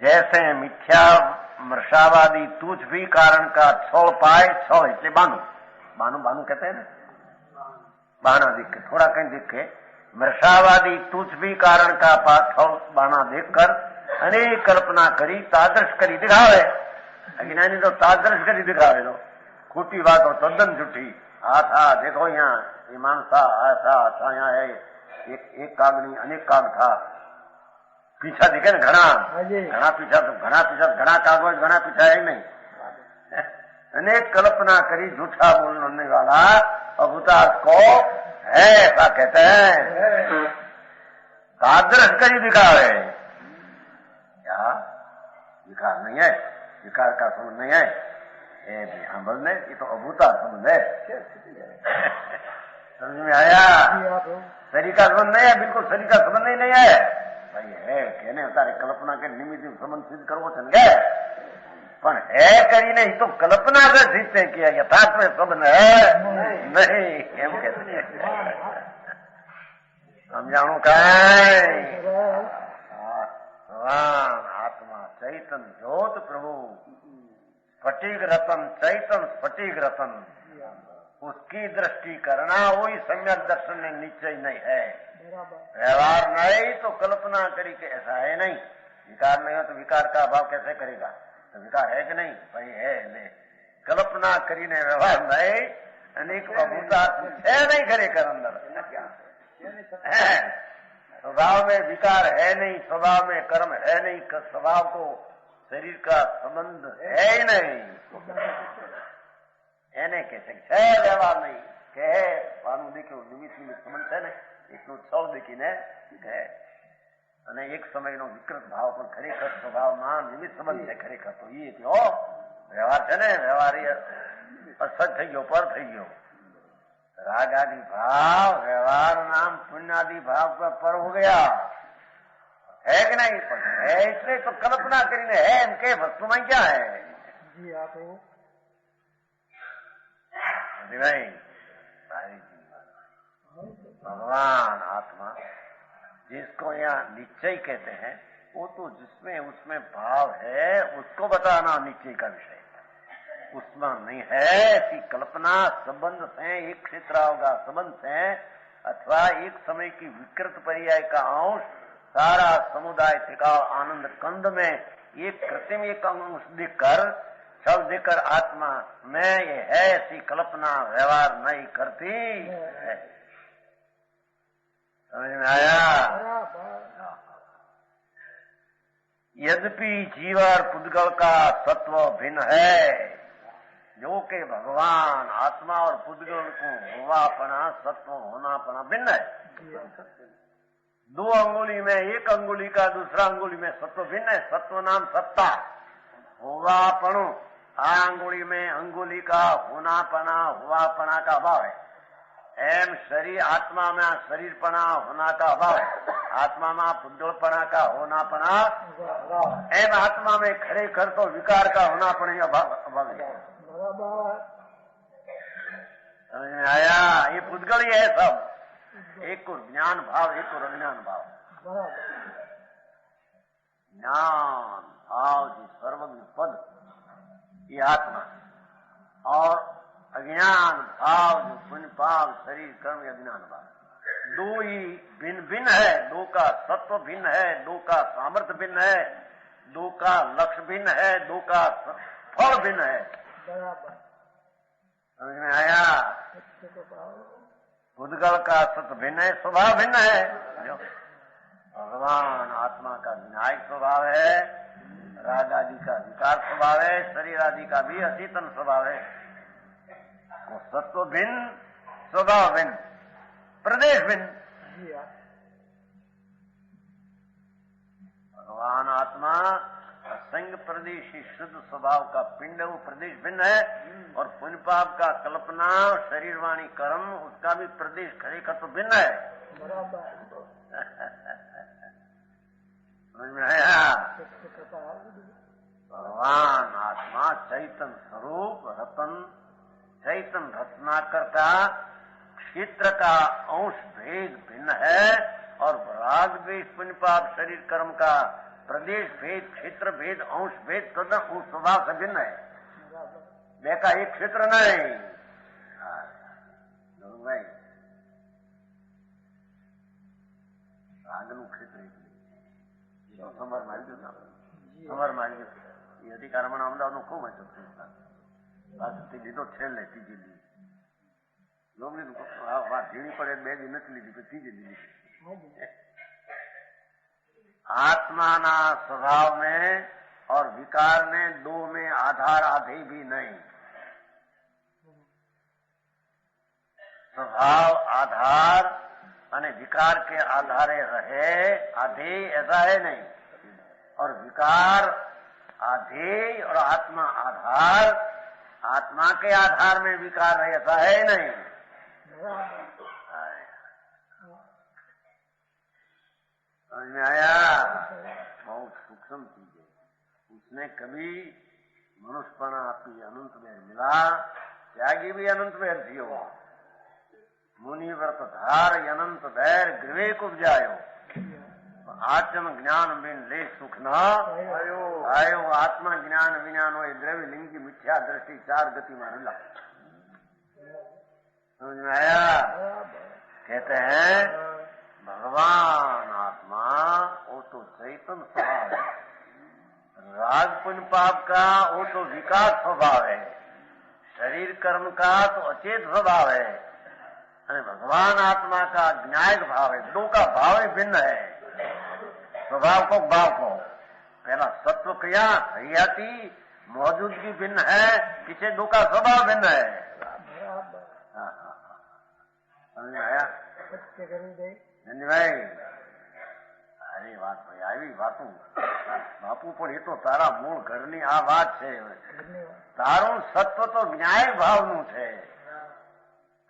जैसे मिथ्या मृषावादी तुझ भी कारण का छोड़ पाए, छोड़ એટલે बानु बानु बानु कहते हैं ना, बाना दिखे थोड़ा कहीं दिखे, मृषावादी तुझ भी कारण का छोड़ बाना देखकर अनेक कल्पना करी, तादृश करी दिखावे। अज्ञानी तो तादृश करी दिखावे, तो खोटी बात हो तद्दन झूठी। आ था देखो यहाँ ईमान था, ऐसा यहाँ है, एक काग नहीं अनेक काग था, पीछा दिखे ना घना पीछा, तो घना काग घना पीछा है नहीं। अनेक कल्पना करी झूठा बोलने वाला अभूतार्थ को है ऐसा कहते हैं, तादृश करी दिखावे। क्या विकार नहीं है, विकार का संबंध नहीं है, अमल ने ये तो अभूता संबंध है। समझ में आया? शरीर का संबंध नहीं है, बिल्कुल शरीर का संबंध ही नहीं है भाई, है कहने तारे कल्पना के निमित्त संबंध सिद्ध करवो चल गए, पर है करी नहीं तो कल्पना से सिद्ध है किया, यथार्थ में संबंध है नहीं, एम कहते हैं। समझाणु कहीं भगवान आत्मा चैतन ज्योत प्रभु स्फटिक रतन, चैतन स्फटिक रतन, उसकी दृष्टि करना वही सम्यक दर्शन में निश्चय नहीं है। व्यवहार नहीं तो कल्पना करी के ऐसा है नहीं, विकार नहीं हो तो विकार का अभाव कैसे करेगा, तो विकार है कि नहीं भाई है ले, कल्पना करी ने व्यवहार नहीं, अनेक अभूतार्थ है नहीं करे कर अंदर, स्वभाव में विकार है नहीं, स्वभाव में कर्म है नहीं, स्वभाव को शरीर का संबंध है ही नहीं, એને કે છે વ્યવહાર નહીં કે આનું દેખ્યું નિમિત્ત સંબંધ છે ને એકનું સૌ દેખીને કહે, અને એક સમયનો વિકૃત ભાવ પણ ખરેખર સ્વભાવમાં નિમિત્ત સંબંધ છે ખરેખર, તો એ થયો વ્યવહાર છે ને, વ્યવહાર એ અસત થઈ ગયો, પર થઈ ગયો। राग आदि भाव व्यवहार नाम पुण्य आदि भाव पर हो गया है कि नहीं, पर है इसलिए तो कल्पना करीने है इनके वस्तु में क्या है जी आप नहीं, भगवान आत्मा जिसको यहाँ निश्चय कहते हैं, वो तो जिसमें उसमें भाव है उसको बताना निश्चय का विषय, उसमें नहीं है कि कल्पना संबंध से एक क्षेत्र होगा संबंध से, अथवा एक समय की विकृत पर्याय का अंश सारा समुदाय त्रिकाल आनंद कंद में एक कृत्रिम एक अंश दिखकर सब देकर आत्मा में ये है ऐसी कल्पना व्यवहार नहीं करती है। समझ में आया? यद्यपि जीव और पुद्गल का तत्व भिन्न है, जो के भगवान आत्मा और पुद्गल को होवापना सत्व होनापना भिन्न है। दो अंगुली में एक अंगुली का दूसरा अंगुली में सत्व भिन्न है, सत्व नाम सत्ता, होवापणु आ अंगुली में अंगुली का होनापना हुआपना का अभाव है, एम शरीर आत्मा में शरीरपना होना का अभाव है, आत्मा में पुद्गलपना का होनापना, एम आत्मा में खरेखर तो विकार का होनापना अभाव है। समझ में आया? ये पुद्गल ही है सब, एक को ज्ञान भाव एक को अज्ञान भाव, ज्ञान भाव जी सर्वज्ञ पद ये आत्मा, और अज्ञान भाव जो पुण्य पाप शरीर कर्म अज्ञान भाव, दो ही भिन्न भिन्न है, दो का तत्व भिन्न है, दो का सामर्थ्य भिन्न है, दो का लक्ष्य भिन्न है, दो का फल भिन्न है। समझ में आया? पुद्गल का सत्य भिन्न है, स्वभाव भिन्न है, भगवान आत्मा का विनायक स्वभाव है, राग आदि का विकार स्वभाव है, शरीर आदि का भी अचेतन स्वभाव है, वो सत्व भिन्न स्वभाव भिन्न प्रदेश भिन्न। भगवान आत्मा असंग प्रदेशी शुद्ध स्वभाव का पिंड, वो प्रदेश भिन्न है, और पुण्य पाप का कल्पना शरीर वाणी कर्म उसका भी प्रदेश खरेखर तो भिन्न है। समझ में आया? भगवान आत्मा चैतन स्वरूप रतन, चैतन रत्नाकर का क्षेत्र का अंश भेद भिन्न है, और राग द्वेष पुण्य पाप शरीर कर्म का प्रदेश भेद, क्षेत्र भेद, अंश भेद तथा उस स्वभाव से भिन्न है। બે का एक क्षेत्र नहीं। भाई रागનું ક્ષેત્ર સમરમાં આવી ગયું, સમરમાં આવી ગયું। એ અધિકારમાં અમદાવાદનું ખૂબ હતું પાસેથી લીધો છેલ્લે ત્રીજી લીધી વાત ઝીણી પડે 2 દી નથી લીધી, ત્રીજી લીધી। आत्माना स्वभाव में और विकार में दो में आधार आधे भी नहीं। स्वभाव आधार અને विकार के आधारे रहे आधे ऐसा है नहीं, और विकार आधे और आत्मा आधार, आत्मा के आधार में विकार है ऐसा है नहीं। समझ में आया? बहुत सूक्ष्म चीज है। उसने कभी मनुष्यपना आपकी अनंत में मिला, त्यागी भी अनंत में थियो, मुनिव्रत धार अनंत धैर्य विवेक उपजायो, आत्म ज्ञान बिन ले सुख न आयो। आत्मा ज्ञान विज्ञान हो द्रव्य लिंग की मिथ्या दृष्टि 4 गति में रुला। समझ में आया? कहते हैं भगवान आत्मा वो तो चैतन्य स्वभाव है, राग पुण्य पाप का वो तो विकार स्वभाव है, शरीर कर्म का तो अचेत स्वभाव है, और भगवान आत्मा का ज्ञायक भाव है। दो का भाव ही भिन्न है, स्वभाव को भाव को। पहला सत्व क्रिया हरियाती मौजूदगी भिन्न है, पीछे दो का स्वभाव भिन्न है। समझ में आया? भाई अरे વાત ભાઈ આવી વાતું બાપુ, પણ એ તો તારા મૂળ ઘરની આ વાત છે। તારું સત્વ તો ન્યાય ભાવનું છે,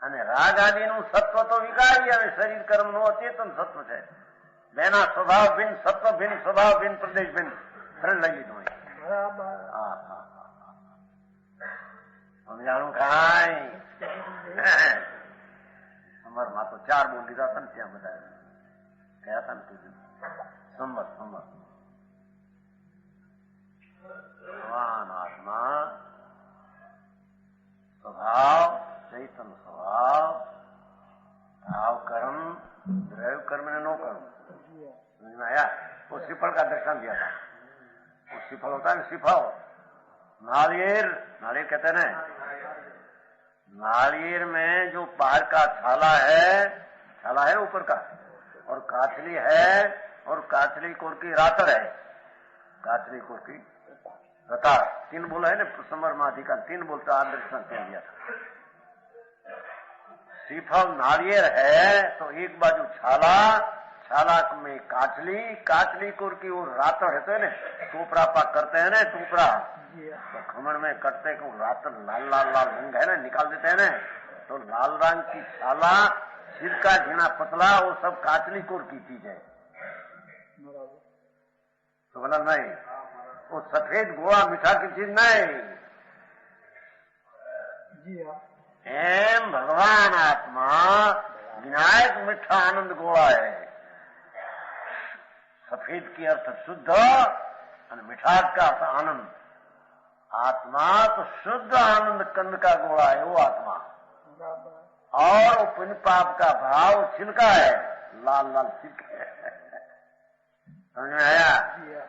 અને રાગ આદિનું સત્વ તો વિકારી અને શરીર કર્મનું અચેતન સત્વ છે। બેના સ્વભાવ ભિન્ન, સત્વ ભિન્ન, સ્વભાવ ભિન્ન, પ્રદેશ ભિન્ન, ફરજ લઈ લીધું। સમજાણું કાંઈ? સમરમાં તો 4 બોલ લીધા હતા ને, ત્યાં બધા ગયા હતા ને કીધું સંમત સંમત। ભગવાન આત્મા स्वभाव चैतन्य स्वभाव, भाव कर्म, द्रव्य कर्म ने नो कर्म। समझ में आया? वो श्रीफल का दर्शन दिया था। वो श्रीफल होता है ना, श्रीफल नारियल, नारियल कहते हैं ना, नारियल में जो बाहर का छाला है ऊपर का, और काचली है, और काचली कोर की रातर है, काचली कोर की रतार। 3 बोला है ना समर माधिका, 3 बोलता दर्शन दिया था। श्रीफल नारियल है तो एक बाजू छाला, छाला में काचली, काचली कोर की वो रातर है तो ना, टोपरा पाक करते हैं ना, टोपरा तो खमण में कटते को रातर लाल लाल लाल रंग है ना, निकाल देते हैं ना, तो लाल रंग की छाला, छिलका झीना पतला, वो सब काचली कोर की चीज है। तो बोला नहीं, वो सफेद गोवा मीठा की चीज नहीं। एम भगवान आत्मा विनायक मीठा आनंद गोवा है। सफेद की अर्थ शुद्ध और मिठास का अर्थ आनंद। आत्मा तो शुद्ध आनंद कंद का गोला है, वो आत्मा। और वो पुण्य पाप का भाव छिलका है, लाल लाल छिलके। समझ में आया?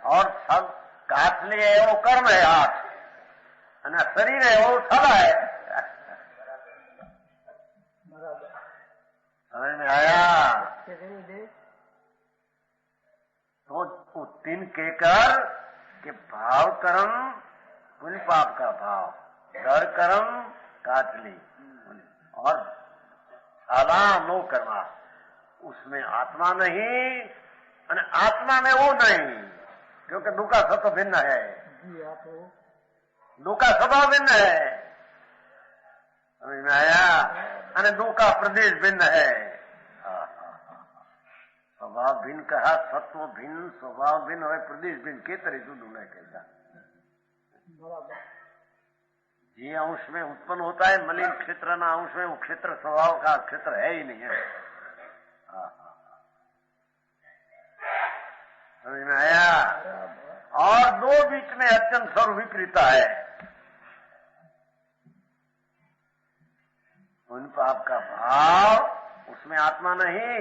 और सब काटली है वो कर्म है, हाथ, અને શરીર है वो थला है। समझ में आया? तो 3 कहकर के भाव कर्म पुण्य पाप का भाव, डर कर्म काटली, और छाला नो कर्मा, उसमें आत्मा नहीं और आत्मा में वो नहीं, क्योंकि दो का सत्व भिन्न है, दो का स्वभाव भिन्न है। समझ में आया? और दो का प्रदेश भिन्न है। स्वभाव भिन्न कहा, सत्व भिन्न, स्वभाव भिन्न है, प्रदेश भिन्न के तरह जुदू नहीं कहता। जी अंश में उत्पन्न होता है मलिन क्षेत्र ना अंश में, वो क्षेत्र स्वभाव का क्षेत्र है ही नहीं है। समझ में आया? और दो बीच में अत्यंत स्वरूप विपरीता है। पुण्य पाप का भाव उसमें आत्मा नहीं,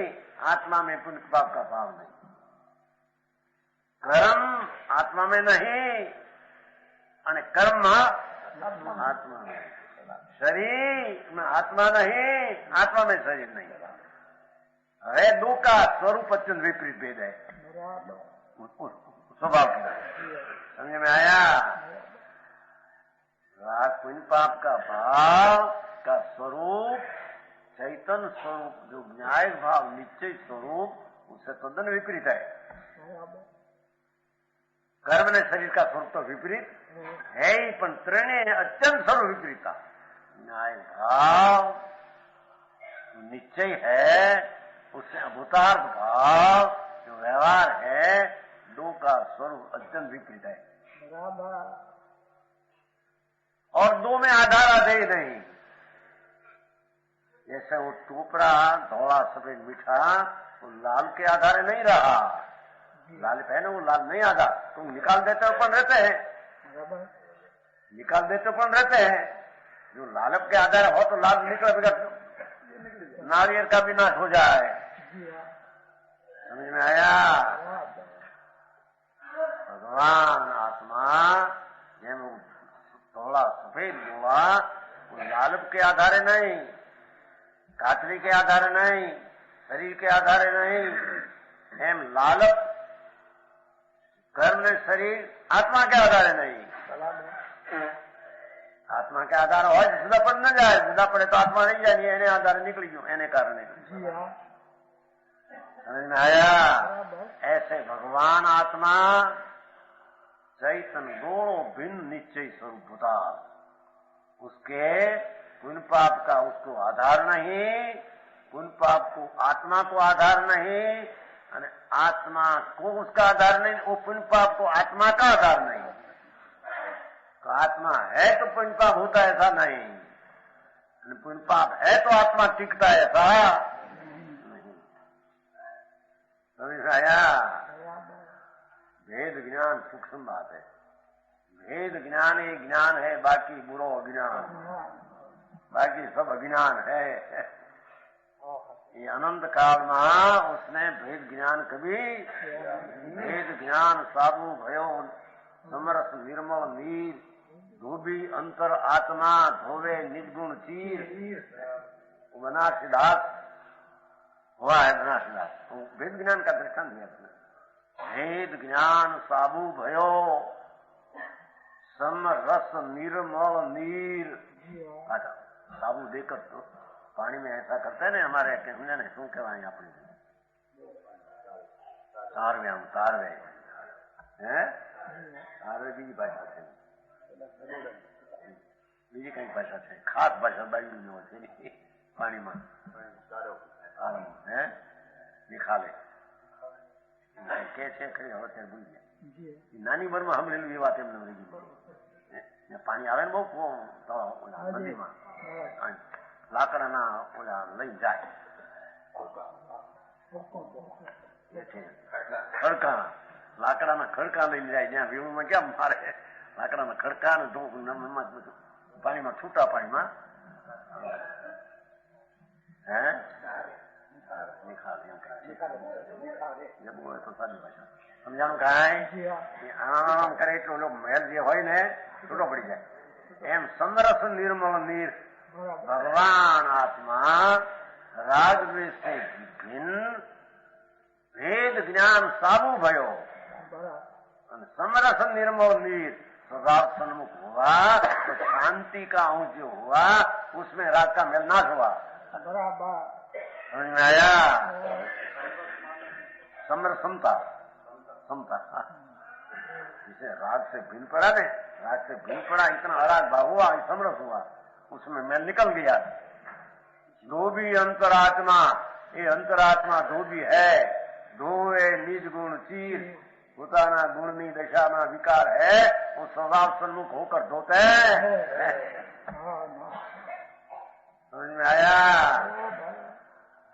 आत्मा में पुण्य पाप का भाव नहीं। कर्म आत्मा में नहीं और कर्म आत्मा में। शरीर में आत्मा नहीं, आत्मा में शरीर नहीं। है दो का स्वरूप अत्यंत विपरीत भेद है स्वभाव की। समझ में आया? राग पुण्य पाप का भाव का स्वरूप चैतन्य स्वरूप, जो न्याय भाव निश्चय स्वरूप, उससे तद्दन विपरीत है। कर्म ने शरीर का स्वरूप तो विपरीत है ही, पण त्रणेय अत्यंत स्वरूप विपरीता। न्याय भाव निश्चय है, उससे अभूतार्थ भाव जो व्यवहार है, दो का स्वरूप अत्यंत विपरीत है। और दो में आधार आधे नहीं। जैसे वो टोपरा धोला सफेद मीठा, वो लाल के आधार नहीं रहा। लाल पहने वो लाल नहीं आधा, तुम निकाल देते हो पण रहते हैं, निकाल देते हो पण रहते हैं। जो लालप के आधार हो तो लाल निकल बगैर नारियल का भी नाश हो जाए। समझ में आया? भगवान आत्मा जेम धोला सफेद बोला, वो लालप के आधारे नहीं, कातली के आधारे नहीं, शरीर के आधारे नहीं। एम लालप कर्म ने शरीर आत्मा के आधारे नहीं। आत्मा के आधार हो जुदा पड़ न जाए, जुदा पड़े तो आत्मा नहीं जानी, एने आधारे निकली गयो, एने कारण समझ में आया? ऐसे भगवान आत्मा चैतन्य दोनों भिन्न निश्चय स्वरूप होता। उसके पुण्य पाप का उसको आधार नहीं, पुण्य पाप को आत्मा को आधार नहीं, आत्मा को उसका आधार नहीं, वो पुण्य पाप को आत्मा का आधार नहीं। तो आत्मा है तो पुण्य पाप होता है ऐसा नहीं, पुण्य पाप है तो आत्मा टिकता है ऐसा नहीं। समझ आया? भेद ज्ञान सूक्ष्म बात है। भेद ज्ञान ही ज्ञान है, बाकी बुरो अज्ञान, बाकी सब अज्ञान है। ये अनंत काल में उसने भेद ज्ञान कभी, भेद ज्ञान साबु भयो समरस निर्मल नीर, धोबी अंतर आत्मा धोवे निर्गुण चीर। बनारसीदास हुआ है, बनारसीदास भेद ज्ञान का दर्शन दिया उसने। भेद ज्ञान साबु भयो समरस निर्मल नीर। साबु देकर तो पानी में ऐसा करते ने हमारे समझा नहीं शू कहवाय अपने तारवे, हम तारवे हैं, तारवे बीजी भाषा है, बीजी कई भाषा है, खास भाषा बायू में होती पानी में है निकाले कैसे खड़ी होते भूल गया। नानी उम्र में हम ले ली बात पानी आवे बहुत तो नदी में लाकड़ा ओला लई जाए खड़का, लाकड़ा खड़का लई जाए, ज्યાં વીણું માં કેમ મારે લાકડા ખડકા ને પાણી માં છૂટા પાણી માં હે તો સારી ભાષા સમજાણું કાંઈ આમ કરે એટલું લોકો મેલ જે હોય ને છૂટો પડી જાય એમ સમરસ નિર્મળ નીર भगवान आत्मा राग द्वेष से भिन्न भेद ज्ञान साबु भयो समरस निर्मल नीर स्वभाव सन्मुख हुआ तो शांति का अंश जो हुआ उसमें राग का मेल नाश हुआ। समझ में आया? समरसमता समता जिसे राग से भिन्न पड़ा ने, राग से भिन्न पड़ा इतना अराग भाव हुआ, समरस हुआ, उसमें मैं निकल गया। धोबी अंतरात्मा, ये अंतरात्मा धोबी है, धोए निज गुण चीर, પોતાના ગુણની દશામાં વિકાર है, वो स्वभाव सन्मुख होकर धोते हैं। समझ में आया?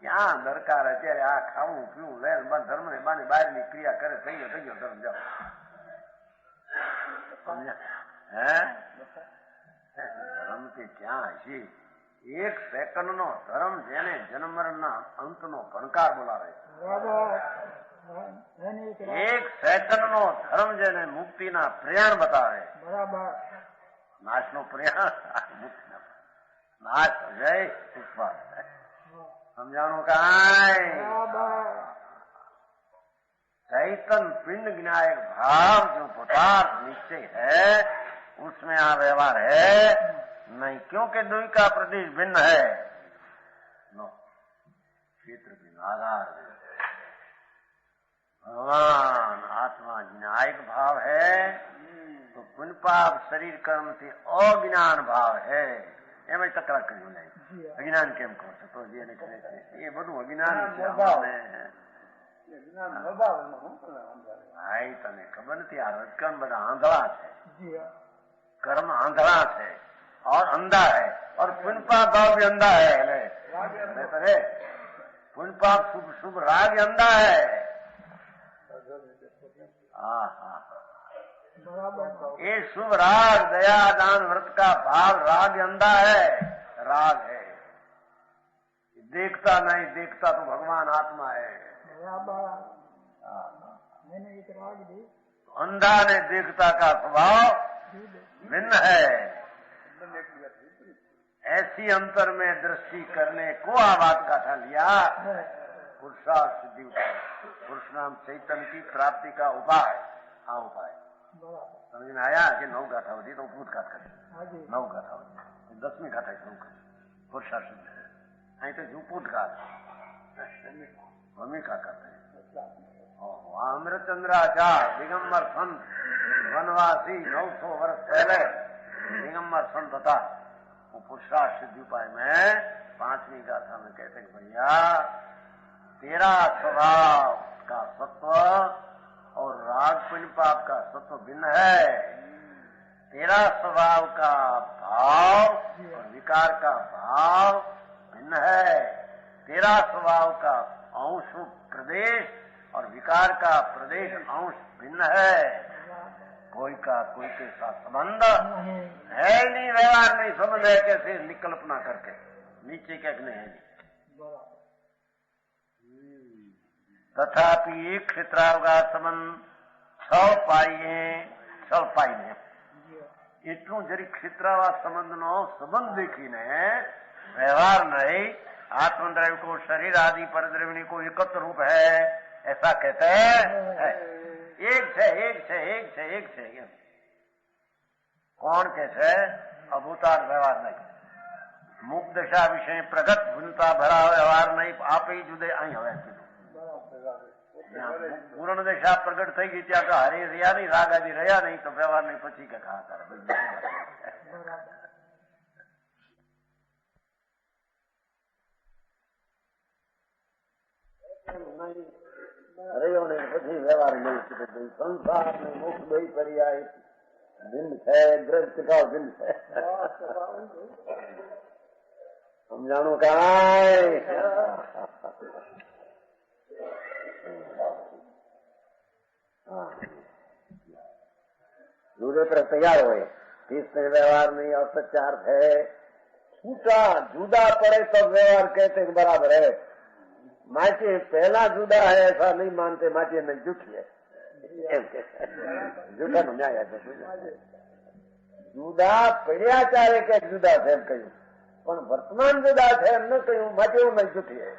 ક્યાં દરકાર અત્યારે આ ખાવું પીવું વેલ ધર્મ ને બાને બહારની ક્રિયા કરે થઈ ગયો ધર્મ જાઓ હે ધર્મ કે ક્યાં હશે એક સેકન્ડ નો ધર્મ જેને જન્મ મરણના અંતનો ભણકાર બોલાવે એક સેકન્ડ નો ધર્મ જેને મુક્તિના પ્રયાણ બતાવે બરાબર નાશનો પ્રયાણ મુક્તિના નાશ જય પુષ્પા समझानो काई चैतन पिंड ज्ञायक भाव जो पुरुषार्थ निश्चय है उसमें यहाँ व्यवहार है नहीं क्योंकि दुई का प्रदेश भिन्न है नो क्षेत्र भिन्न आधार भगवान आत्मा ज्ञायक भाव है तो पुण्य पाप शरीर कर्म से अज्ञान भाव है એમાં તકરાર કર્યું નહીં અજ્ઞાન કેમ કહો છો તો જેને કહે છે એ બધું અજ્ઞાન છે ભાઈ તને ખબર નથી આ રજકણ બધા આંધળા છે કર્મ આંધળા છે और अंधा है और पुण्य पाप भाव भी अंधा है पुण्य पाप शुभ शुभ राग अंधा है हाँ हाँ ये शुभ राग दया दान व्रत का भाव राग अंधा है राग है देखता नहीं देखता तो भगवान आत्मा है अंधा ने देखता का स्वभाव भिन्न है ऐसी अंतर में दृष्टि करने को आवाज का था लिया पुरुषार्थ सिद्धि उपाय पुरुष नाम चैतन्य की प्राप्ति का उपाय आ उपाय समझ में आया कि 9 गाथा होती तो पूत गाथा करे 9 गाथा होती 10वीं गाथा 9 पुरुषार्थ सिद्ध है અહીં તો જૂપૂત ગાથ ભૂમિકા કરते अमृतचंद्राचार्य दिगंबर संत वनवासी 900 वर्ष पहले दिगंबर संत था वो पुरुषार्थ सिद्धि उपाय में 5वीं गाथा में कहते हैं भैया तेरा स्वभाव का सत्व और राग पुण्य पाप का सत्व भिन्न है तेरा स्वभाव का भाव और विकार का भाव भिन्न है तेरा स्वभाव का अंश प्रदेश और विकार का प्रदेश अंश भिन्न है कोई का कोई के साथ संबंध है नहीं व्यवहार नहीं संबंध है कैसे निकल्पना करके नीचे क्या नहीं है तथापि एक क्षेत्रावगात संबंध 6 पाई ने એટલું જરી ક્ષેત્રાવા સંબંધનો સંબંધ देखीने व्यवहार नहीं आत्मद्रव्य को शरीर आदि परद्रव्य को एकत्र रूप है ऐसा कहते हैं एक છે कौन कैसे अभूतार व्यवहार नहीं मुक्त दशा विषय प्रगट भिन्नता भरा व्यवहार नहीं आप ही जुदे आई हवे पूर्ण दशा प्रगट થઈ ગઈ ત્યાં તો હરે રહ્યા નહીં રાગ આદિ રહ્યા નહીં તો વ્યવહાર નહીં પછી કે ખા કરે રહ્યો નહીં પછી વ્યવહાર નહીં સંસાર ને મોક્ષ બે પર્યાય ભિન્ન છે ગ્રહ સ્વભાવ ભિન્ન છે સમજાણું કાંઈ दूसरे पर तैयार हुए तीसरे व्यवहार नहीं और सच्चार्थ है छूटा जुदा पड़े तब व्यवहार कहते हैं बराबर है माचे पहला जुदा है ऐसा नहीं मानते माचे नहीं झूठी है झूठा नो न्याय है जुदा पड़िया चाहे के जुदा थे एम कहूं पण वर्तमान जुदा थे एम न कहूं माचे नहीं झूठी है